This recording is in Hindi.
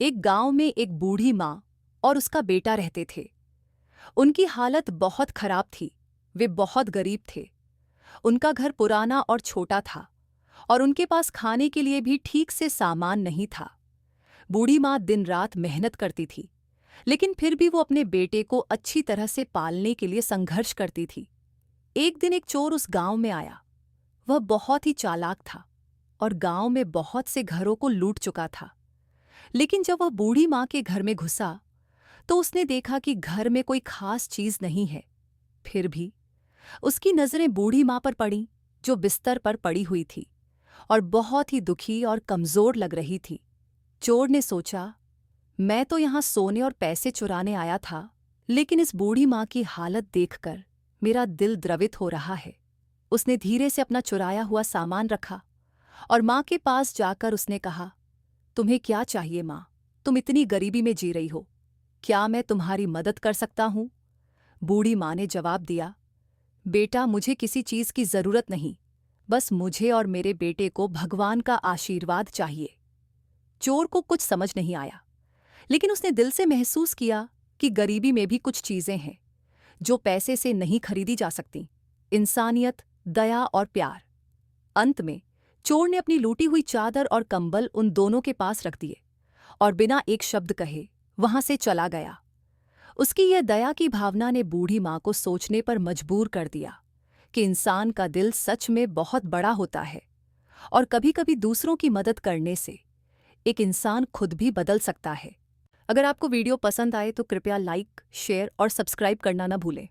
एक गांव में एक बूढ़ी माँ और उसका बेटा रहते थे। उनकी हालत बहुत खराब थी। वे बहुत गरीब थे। उनका घर पुराना और छोटा था और उनके पास खाने के लिए भी ठीक से सामान नहीं था। बूढ़ी माँ दिन रात मेहनत करती थी, लेकिन फिर भी वो अपने बेटे को अच्छी तरह से पालने के लिए संघर्ष करती थी। एक दिन एक चोर उस गांव में आया। वह बहुत ही चालाक था और गांव में बहुत से घरों को लूट चुका था। लेकिन जब वह बूढ़ी माँ के घर में घुसा तो उसने देखा कि घर में कोई खास चीज नहीं है। फिर भी उसकी नजरें बूढ़ी माँ पर पड़ीं, जो बिस्तर पर पड़ी हुई थी और बहुत ही दुखी और कमजोर लग रही थी। चोर ने सोचा, मैं तो यहाँ सोने और पैसे चुराने आया था, लेकिन इस बूढ़ी माँ की हालत देखकर मेरा दिल द्रवित हो रहा है। उसने धीरे से अपना चुराया हुआ सामान रखा और माँ के पास जाकर उसने कहा, तुम्हें क्या चाहिए माँ? तुम इतनी गरीबी में जी रही हो, क्या मैं तुम्हारी मदद कर सकता हूँ? बूढ़ी माँ ने जवाब दिया, बेटा, मुझे किसी चीज की जरूरत नहीं, बस मुझे और मेरे बेटे को भगवान का आशीर्वाद चाहिए। चोर को कुछ समझ नहीं आया, लेकिन उसने दिल से महसूस किया कि गरीबी में भी कुछ चीजें हैं जो पैसे से नहीं खरीदी जा सकती। इंसानियत, दया और प्यार। अंत में चोर ने अपनी लूटी हुई चादर और कंबल उन दोनों के पास रख दिए और बिना एक शब्द कहे वहां से चला गया। उसकी यह दया की भावना ने बूढ़ी माँ को सोचने पर मजबूर कर दिया कि इंसान का दिल सच में बहुत बड़ा होता है और कभी-कभी दूसरों की मदद करने से एक इंसान खुद भी बदल सकता है। अगर आपको वीडियो पसंद आए तो कृपया लाइक, शेयर और सब्सक्राइब करना न भूलें।